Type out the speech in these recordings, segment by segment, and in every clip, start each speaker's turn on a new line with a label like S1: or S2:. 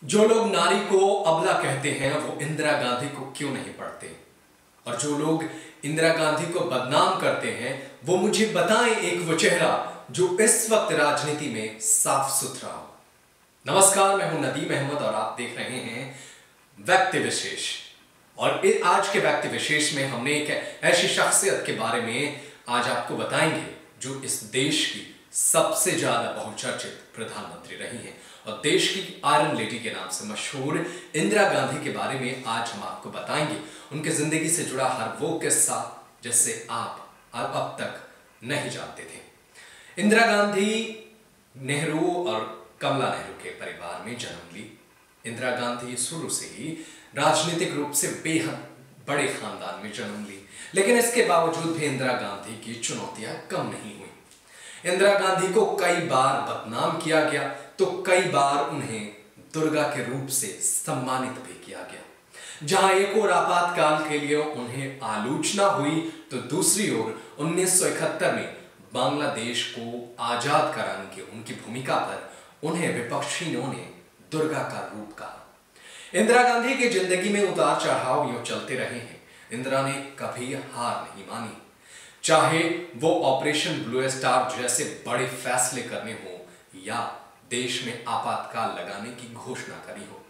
S1: जो लोग नारी को अबला कहते हैं वो इंदिरा गांधी को क्यों नहीं पढ़ते, और जो लोग इंदिरा गांधी को बदनाम करते हैं वो मुझे बताएं एक वो चेहरा जो इस वक्त राजनीति में साफ सुथरा हो। नमस्कार, मैं हूं नदीम अहमद और आप देख रहे हैं व्यक्ति विशेष। और आज के व्यक्ति विशेष में हमने एक ऐसी शख्सियत के बारे में आज आपको बताएंगे जो इस देश की सबसे ज्यादा बहुचर्चित प्रधानमंत्री रही हैं, और देश की आयरन लेडी के नाम से मशहूर इंदिरा गांधी के बारे में आज हम आपको बताएंगे। उनके जिंदगी से जुड़ा हर वो किस्सा जिससे आप अब तक नहीं जानते थे। इंदिरा गांधी नेहरू और कमला नेहरू के परिवार में जन्म ली। इंदिरा गांधी शुरू से ही राजनीतिक रूप से बेहद बड़े खानदान में जन्म ली, लेकिन इसके बावजूद भी इंदिरा गांधी की चुनौतियां कम नहीं हुई। इंदिरा गांधी को कई बार बदनाम किया गया तो कई बार उन्हें दुर्गा के रूप से सम्मानित भी किया गया। जहां एक ओर आपातकाल के लिए उन्हें आलोचना हुई तो दूसरी ओर 1971 में बांग्लादेश को आजाद कराने की उनकी भूमिका पर उन्हें विपक्षियों ने दुर्गा का रूप कहा। इंदिरा गांधी की जिंदगी में उतार चढ़ाव यूं चलते रहे हैं। इंदिरा ने कभी हार नहीं मानी, चाहे वो ऑपरेशन ब्लू स्टार जैसे बड़े फैसले करने हो या देश में आपातकाल लगाने की घोषणा करी हो।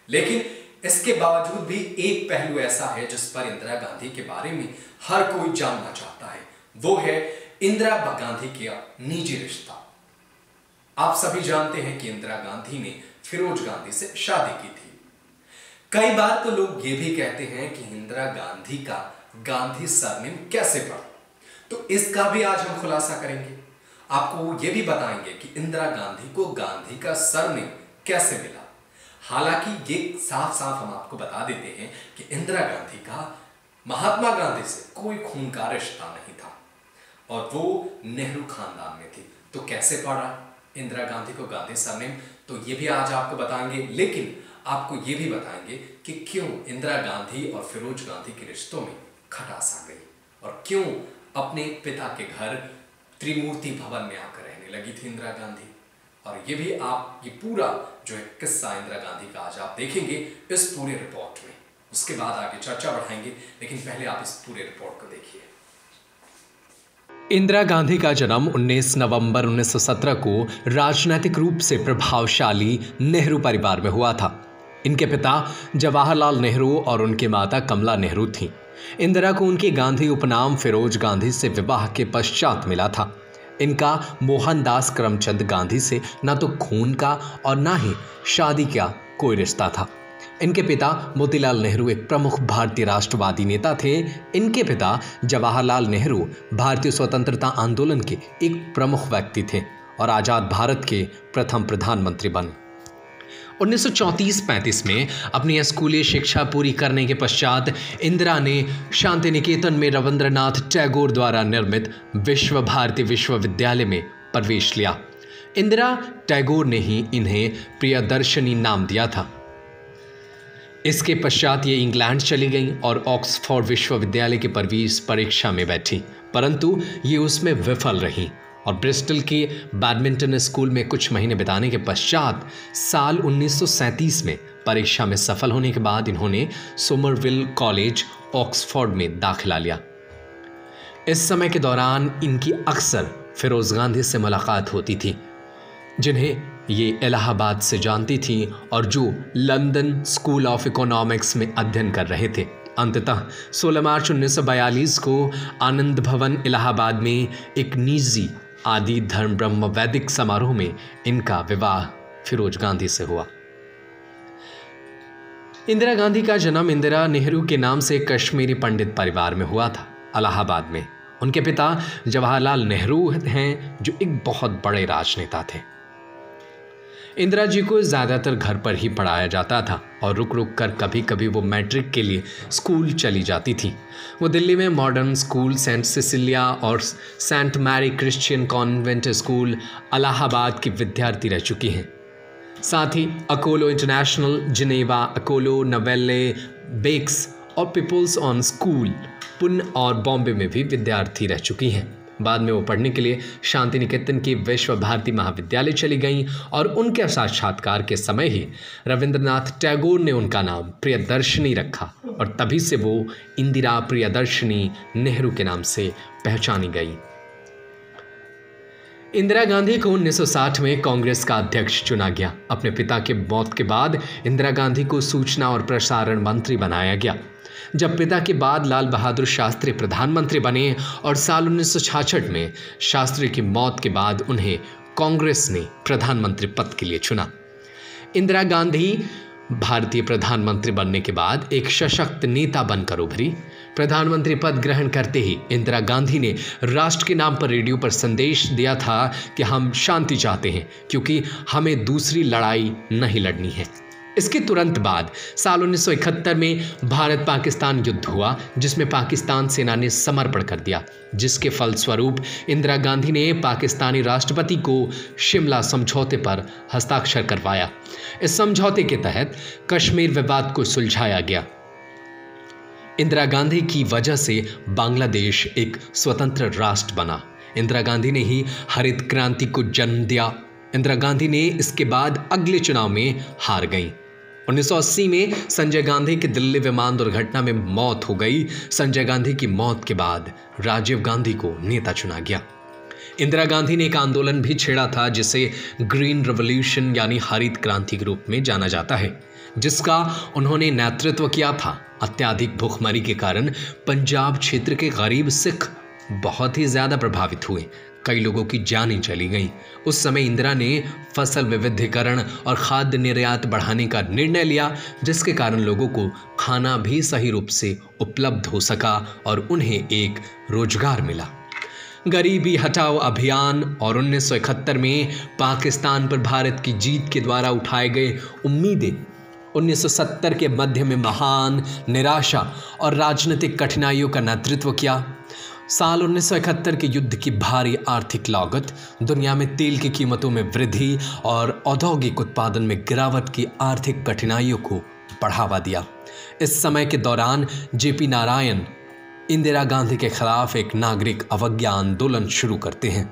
S1: लेकिन इसके बावजूद भी एक पहलू ऐसा है जिस पर इंदिरा गांधी के बारे में हर कोई जानना चाहता है, वो है इंदिरा गांधी का निजी रिश्ता। आप सभी जानते हैं कि इंदिरा गांधी ने फिरोज गांधी से शादी की थी। कई बार तो लोग ये भी कहते हैं कि इंदिरा गांधी का गांधी सरनेम कैसे पड़ा, तो इसका भी आज हम खुलासा करेंगे। आपको ये भी बताएंगे कि इंदिरा गांधी को गांधी का सरनेम कैसे मिला। हालांकि ये साफ साफ हम आपको बता देते हैं कि इंदिरा गांधी का महात्मा गांधी से कोई खून का रिश्ता नहीं था और वो नेहरू खानदान में थी। तो कैसे पड़ा इंदिरा गांधी को गांधी सरनेम, तो ये भी आज आपको बताएंगे। लेकिन आपको ये भी बताएंगे कि क्यों इंदिरा गांधी और फिरोज गांधी के रिश्तों में खटास आ गई और क्यों अपने पिता के घर त्रिमूर्ति भवन में आकर रहने लगी थी इंदिरा गांधी। और ये भी आप ये पूरा जो है किस्सा इंदिरा गांधी का आज आप देखेंगे इस पूरे रिपोर्ट में। उसके बाद आगे चर्चा बढ़ाएंगे, लेकिन पहले आप इस पूरे रिपोर्ट को देखिए।
S2: इंदिरा गांधी का जन्म 19 नवंबर 1917 को राजनैतिक रूप से प्रभावशाली नेहरू परिवार में हुआ था। इनके पिता जवाहरलाल नेहरू और उनकी माता कमला नेहरू थीं। इंदिरा को उनके गांधी उपनाम फिरोज गांधी से विवाह के पश्चात मिला था। इनका मोहनदास करमचंद गांधी से न तो खून का और न ही शादी का कोई रिश्ता था। इनके पिता मोतीलाल नेहरू एक प्रमुख भारतीय राष्ट्रवादी नेता थे। इनके पिता जवाहरलाल नेहरू भारतीय स्वतंत्रता आंदोलन के एक प्रमुख व्यक्ति थे और आजाद भारत के प्रथम प्रधानमंत्री बने। 1934-35 में अपनी स्कूली शिक्षा पूरी करने के पश्चात इंदिरा ने शांति निकेतन में रविंद्रनाथ टैगोर द्वारा निर्मित विश्व भारती विश्वविद्यालय में प्रवेश लिया। इंदिरा टैगोर ने ही इन्हें प्रियदर्शनी नाम दिया था। इसके पश्चात ये इंग्लैंड चली गईं और ऑक्सफोर्ड विश्वविद्यालय की प्रवेश परीक्षा में बैठी, परंतु ये उसमें विफल रहीं और ब्रिस्टल के बैडमिंटन स्कूल में कुछ महीने बिताने के पश्चात साल 1937 में परीक्षा में सफल होने के बाद इन्होंने सोमरविल कॉलेज ऑक्सफोर्ड में दाखिला लिया। इस समय के दौरान इनकी अक्सर फिरोज गांधी से मुलाकात होती थी, जिन्हें ये इलाहाबाद से जानती थी और जो लंदन स्कूल ऑफ इकोनॉमिक्स में अध्ययन कर रहे थे। अंततः 16 मार्च 1942 को आनंद भवन इलाहाबाद में एक निजी आदि धर्म ब्रह्म वैदिक समारोह में इनका विवाह फिरोज गांधी से हुआ। इंदिरा गांधी का जन्म इंदिरा नेहरू के नाम से कश्मीरी पंडित परिवार में हुआ था, इलाहाबाद में। उनके पिता जवाहरलाल नेहरू हैं जो एक बहुत बड़े राजनेता थे। इंदिरा जी को ज़्यादातर घर पर ही पढ़ाया जाता था और रुक रुक कर कभी कभी वो मैट्रिक के लिए स्कूल चली जाती थी। वो दिल्ली में मॉडर्न स्कूल, सेंट सिसिलिया और Saint Mary Christian convent school Allahabad की विद्यार्थी रह चुकी हैं। साथ ही अकोलो इंटरनेशनल, जिनेवा, अकोलो, नवेले, बेक्स और पीपल्स ऑन स्कूल, पुणे और बॉम्बे में भी विद्यार्थी रह चुकी हैं। बाद में वो पढ़ने के लिए शांति निकेतन की विश्व भारती महाविद्यालय चली गईं और उनके साक्षात्कार के समय ही रविंद्रनाथ टैगोर ने उनका नाम प्रियदर्शनी रखा और तभी से वो इंदिरा प्रियदर्शनी नेहरू के नाम से पहचानी गई। इंदिरा गांधी को 1960 में कांग्रेस का अध्यक्ष चुना गया। अपने पिता के मौत के बाद इंदिरा गांधी को सूचना और प्रसारण मंत्री बनाया गया। जब पिता के बाद लाल बहादुर शास्त्री प्रधानमंत्री बने और साल 1966 में शास्त्री की मौत के बाद उन्हें कांग्रेस ने प्रधानमंत्री पद के लिए चुना। इंदिरा गांधी भारतीय प्रधानमंत्री बनने के बाद एक सशक्त नेता बनकर उभरी। प्रधानमंत्री पद ग्रहण करते ही इंदिरा गांधी ने राष्ट्र के नाम पर रेडियो पर संदेश दिया था कि हम शांति चाहते हैं क्योंकि हमें दूसरी लड़ाई नहीं लड़नी है। इसके तुरंत बाद साल 1971 में भारत पाकिस्तान युद्ध हुआ जिसमें पाकिस्तान सेना ने समर्पण कर दिया, जिसके फलस्वरूप इंदिरा गांधी ने पाकिस्तानी राष्ट्रपति को शिमला समझौते पर हस्ताक्षर करवाया। इस समझौते के तहत कश्मीर विवाद को सुलझाया गया। इंदिरा गांधी की वजह से बांग्लादेश एक स्वतंत्र राष्ट्र बना। इंदिरा गांधी ने ही हरित क्रांति को जन्म दिया। इंदिरा गांधी ने इसके बाद अगले चुनाव में हार गईं। 1980 में संजय गांधी की दिल्ली विमान दुर्घटना में मौत हो गई। संजय गांधी की मौत के बाद राजीव गांधी को नेता चुना गया। इंदिरा गांधी ने एक आंदोलन भी छेड़ा था जिसे ग्रीन रेवोल्यूशन यानी हरित क्रांति के रूप में जाना जाता है, जिसका उन्होंने नेतृत्व किया था। अत्याधिक भूखमरी के कारण पंजाब क्षेत्र के गरीब सिख बहुत ही ज्यादा प्रभावित हुए। कई लोगों की जानें चली गईं। उस समय इंदिरा ने फसल विविधीकरण और खाद्य निर्यात बढ़ाने का निर्णय लिया, जिसके कारण लोगों को खाना भी सही रूप से उपलब्ध हो सका और उन्हें एक रोजगार मिला। गरीबी हटाओ अभियान और 1971 में पाकिस्तान पर भारत की जीत के द्वारा उठाए गए उम्मीदें 1970 के मध्य में महान निराशा और राजनीतिक कठिनाइयों का नेतृत्व किया। साल 1971 के युद्ध की भारी आर्थिक लागत, दुनिया में तेल की कीमतों में वृद्धि और औद्योगिक उत्पादन में गिरावट की आर्थिक कठिनाइयों को बढ़ावा दिया। इस समय के दौरान जेपी नारायण इंदिरा गांधी के खिलाफ एक नागरिक अवज्ञा आंदोलन शुरू करते हैं।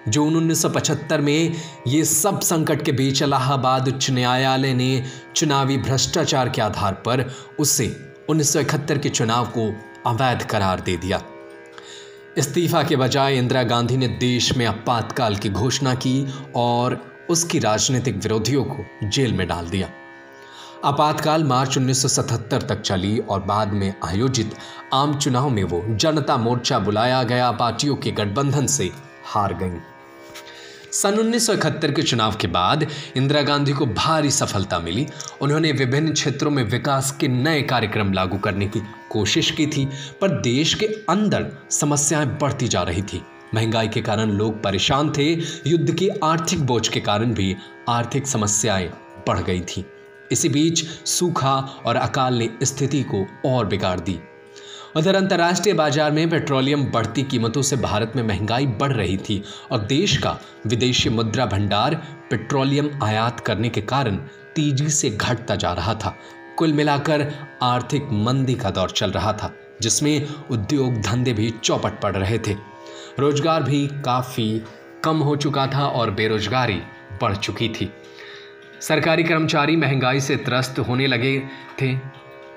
S2: जून 1975 में ये सब संकट के बीच इलाहाबाद उच्च न्यायालय ने चुनावी भ्रष्टाचार के आधार पर उसे 1971 के चुनाव को अवैध करार दे दिया। इस्तीफा के बजाय इंदिरा गांधी ने देश में आपातकाल की घोषणा की और उसकी राजनीतिक विरोधियों को जेल में डाल दिया। आपातकाल मार्च 1977 तक चली और बाद में आयोजित आम चुनाव में वो जनता मोर्चा बुलाया गया पार्टियों के गठबंधन से हार गईं। सन 1971 के चुनाव के बाद इंदिरा गांधी को भारी सफलता मिली। उन्होंने विभिन्न क्षेत्रों में विकास के नए कार्यक्रम लागू करने की कोशिश की थी, पर देश के अंदर समस्याएं बढ़ती जा रही थी। महंगाई के कारण लोग परेशान थे। युद्ध की आर्थिक बोझ के कारण भी आर्थिक समस्याएं बढ़ गई थी। इसी बीच सूखा और अकाल ने स्थिति को और बिगाड़ दी। उधर अंतर्राष्ट्रीय बाजार में पेट्रोलियम बढ़ती कीमतों से भारत में महंगाई बढ़ रही थी और देश का विदेशी मुद्रा भंडार पेट्रोलियम आयात करने के कारण तेजी से घटता जा रहा था। कुल मिलाकर आर्थिक मंदी का दौर चल रहा था, जिसमें उद्योग धंधे भी चौपट पड़ रहे थे। रोजगार भी काफ़ी कम हो चुका था और बेरोजगारी बढ़ चुकी थी। सरकारी कर्मचारी महंगाई से त्रस्त होने लगे थे।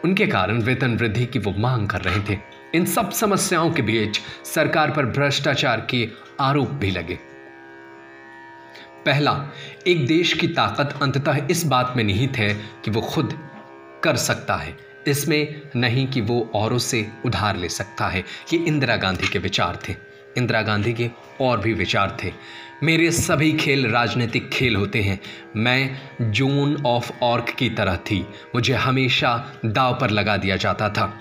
S2: उनके कारण वेतन वृद्धि की वो मांग कर रहे थे। इन सब समस्याओं के बीच सरकार पर भ्रष्टाचार के आरोप भी लगे। पहला, एक देश की ताकत अंततः इस बात में निहित है कि वो खुद कर सकता है, इसमें नहीं कि वो औरों से उधार ले सकता है। ये इंदिरा गांधी के विचार थे। इंदिरा गांधी के और भी विचार थे। मेरे सभी खेल राजनीतिक खेल होते हैं। मैं जोन ऑफ आर्क की तरह थी। मुझे हमेशा दांव पर लगा दिया जाता था।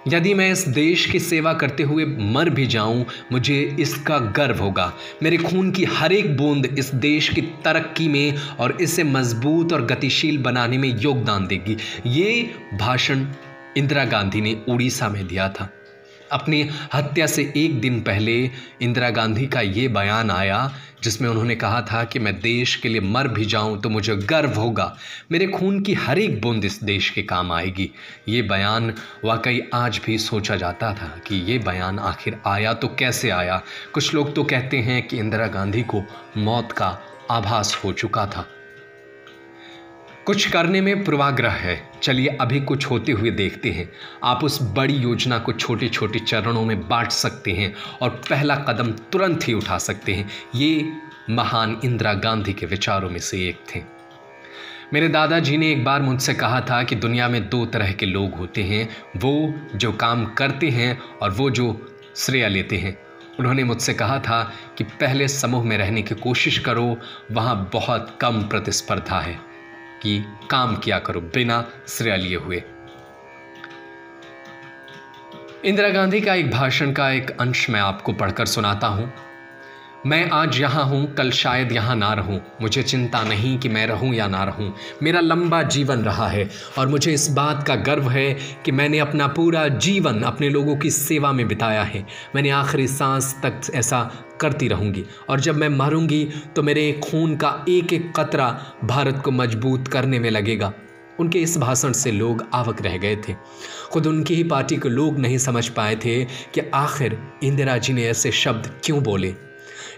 S2: यदि मैं इस देश की सेवा करते हुए मर भी जाऊं, मुझे इसका गर्व होगा। मेरे खून की हर एक बूंद इस देश की तरक्की में और इसे मजबूत और गतिशील बनाने में योगदान देगी। ये भाषण इंदिरा गांधी ने उड़ीसा में दिया था। अपनी हत्या से एक दिन पहले इंदिरा गांधी का ये बयान आया जिसमें उन्होंने कहा था कि मैं देश के लिए मर भी जाऊं तो मुझे गर्व होगा, मेरे खून की हर एक बूंद इस देश के काम आएगी। ये बयान वाकई आज भी सोचा जाता था कि ये बयान आखिर आया तो कैसे आया। कुछ लोग तो कहते हैं कि इंदिरा गांधी को मौत का आभास हो चुका था। कुछ करने में पूर्वाग्रह है, चलिए अभी कुछ होते हुए देखते हैं। आप उस बड़ी योजना को छोटे छोटे चरणों में बांट सकते हैं और पहला कदम तुरंत ही उठा सकते हैं। ये महान इंदिरा गांधी के विचारों में से एक थे। मेरे दादाजी ने एक बार मुझसे कहा था कि दुनिया में 2 तरह के लोग होते हैं, वो जो काम करते हैं और वो जो श्रेय लेते हैं। उन्होंने मुझसे कहा था कि पहले समूह में रहने की कोशिश करो, वहाँ बहुत कम प्रतिस्पर्धा है, कि काम किया करो बिना श्रेय लिए हुए। इंदिरा गांधी का एक भाषण का एक अंश मैं आपको पढ़कर सुनाता हूं। मैं आज यहाँ हूँ, कल शायद यहाँ ना रहूँ। मुझे चिंता नहीं कि मैं रहूँ या ना रहूँ। मेरा लंबा जीवन रहा है और मुझे इस बात का गर्व है कि मैंने अपना पूरा जीवन अपने लोगों की सेवा में बिताया है। मैंने आखिरी सांस तक ऐसा करती रहूँगी और जब मैं मरूंगी तो मेरे खून का एक एक कतरा भारत को मजबूत करने में लगेगा। उनके इस भाषण से लोग अवाक रह गए थे। खुद उनकी ही पार्टी के लोग नहीं समझ पाए थे कि आखिर इंदिरा जी ने ऐसे शब्द क्यों बोले।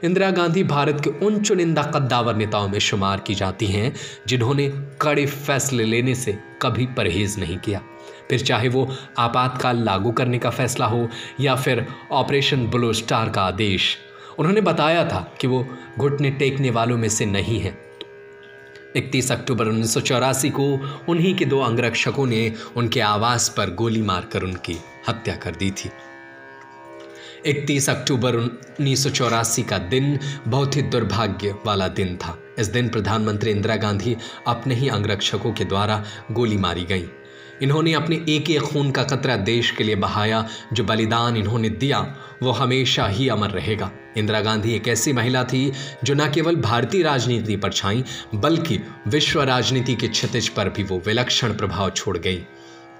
S2: इंदिरा गांधी भारत के उन चुनिंदा कद्दावर नेताओं में शुमार की जाती हैं जिन्होंने कड़े फैसले लेने से कभी परहेज नहीं किया, फिर चाहे वो आपातकाल लागू करने का फैसला हो या फिर ऑपरेशन ब्लू स्टार का आदेश। उन्होंने बताया था कि वो घुटने टेकने वालों में से नहीं है। 31 अक्टूबर 1984 को उन्हीं के 2 अंगरक्षकों ने उनके आवास पर गोली मारकर उनकी हत्या कर दी थी। 31 अक्टूबर 1984 का दिन बहुत ही दुर्भाग्य वाला दिन था। इस दिन प्रधानमंत्री इंदिरा गांधी अपने ही अंगरक्षकों के द्वारा गोली मारी गई। इन्होंने अपने एक एक खून का कतरा देश के लिए बहाया। जो बलिदान इन्होंने दिया वो हमेशा ही अमर रहेगा। इंदिरा गांधी एक ऐसी महिला थी जो न केवल भारतीय राजनीति पर छाई बल्कि विश्व राजनीति के क्षितिज पर भी वो विलक्षण प्रभाव छोड़ गई।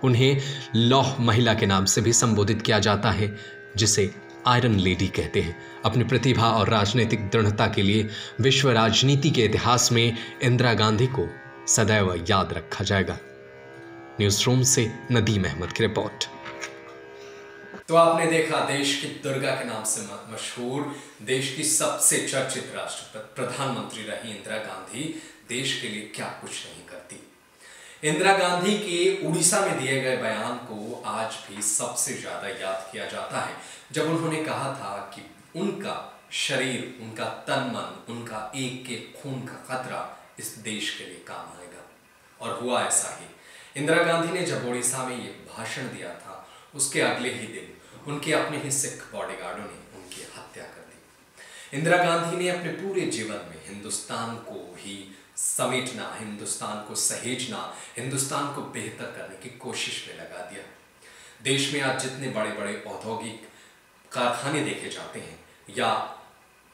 S2: उन्हें लौह महिला के नाम से भी संबोधित किया जाता है, जिसे आयरन लेडी कहते हैं। अपनी प्रतिभा और राजनीतिक दृढ़ता के लिए विश्व राजनीति के इतिहास में इंदिरा गांधी को सदैव याद रखा जाएगा। न्यूज रूम से नदीम अहमद की रिपोर्ट।
S1: तो आपने देखा देश की दुर्गा के नाम से मशहूर, देश की सबसे चर्चित राष्ट्रपति प्रधानमंत्री रही इंदिरा गांधी देश के लिए क्या कुछ नहीं करती। इंदिरा गांधी के उड़ीसा में दिए गए बयान को आज भी सबसे ज्यादा याद किया जाता है, जब उन्होंने कहा था कि उनका शरीर, उनका तन मन, उनका एक एक खून का कतरा इस देश के लिए काम आएगा। और हुआ ऐसा ही। इंदिरा गांधी ने जब उड़ीसा में ये भाषण दिया था, उसके अगले ही दिन उनके अपने ही सिख बॉडीगार्डों ने उनकी हत्या कर दी। इंदिरा गांधी ने अपने पूरे जीवन में हिंदुस्तान को ही समेटना, हिंदुस्तान को सहेजना, हिंदुस्तान को बेहतर करने की कोशिश में लगा दिया। देश में आज जितने बड़े बड़े औद्योगिक कारखाने देखे जाते हैं या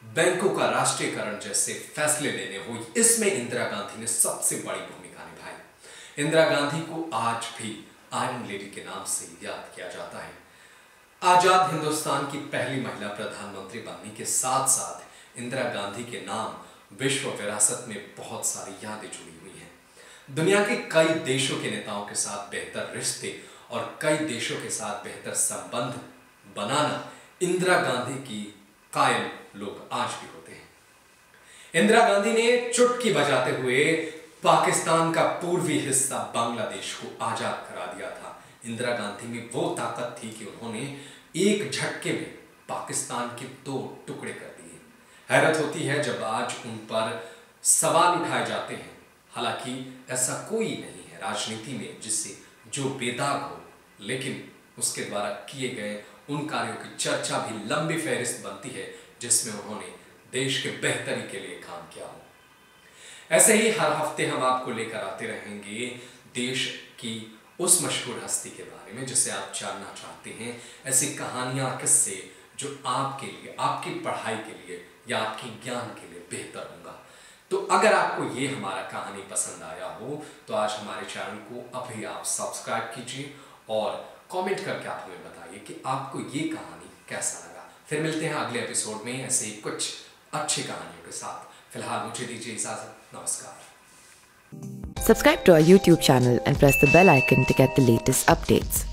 S1: बैंकों का राष्ट्रीयकरण जैसे फैसले लेने हो, इसमें इंदिरा गांधी ने सबसे बड़ी भूमिका निभाई। इंदिरा गांधी को आज भी आयरन लेडी के नाम से याद किया जाता है। आजाद हिंदुस्तान की पहली महिला प्रधानमंत्री बनने के साथ साथ इंदिरा गांधी के नाम विश्व विरासत में बहुत सारी यादें जुड़ी हुई हैं। दुनिया के कई देशों के नेताओं के साथ बेहतर रिश्ते और कई देशों के साथ बेहतर संबंध बनाना इंदिरा गांधी की कायल लोग आज भी होते हैं। इंदिरा गांधी ने चुटकी बजाते हुए पाकिस्तान का पूर्वी हिस्सा बांग्लादेश को आजाद करा दिया था। इंदिरा गांधी में वो ताकत थी कि उन्होंने एक झटके में पाकिस्तान के 2 टुकड़े कर दिए। हैरत होती है जब आज उन पर सवाल उठाए जाते हैं। हालांकि ऐसा कोई नहीं है राजनीति में जिससे जो बेदाग हो, लेकिन उसके द्वारा किए गए उन कार्यों की चर्चा भी लंबी फहरिस्त बनती है जिसमें उन्होंने देश के बेहतरी के लिए काम किया हो। ऐसे ही हर हफ्ते हम आपको लेकर आते रहेंगे देश की उस मशहूर हस्ती के बारे में जिसे आप जानना चाहते हैं। ऐसी कहानियां, किस्से जो आपके लिए, आपकी पढ़ाई के लिए या आपके ज्ञान के लिए बेहतर होगा। तो अगर आपको ये हमारा कहानी पसंद आया हो तो आज हमारे चैनल को अभी आप सब्सक्राइब कीजिए और कमेंट करके आप हमें बताइए कि आपको ये कहानी कैसा लगा। फिर मिलते हैं अगले एपिसोड में ऐसे ही कुछ अच्छी कहानियों के साथ। फिलहाल मुझे दीजिए इजाजत। नमस्कार।
S3: Subscribe to our YouTube channel and press the bell icon to get the latest updates.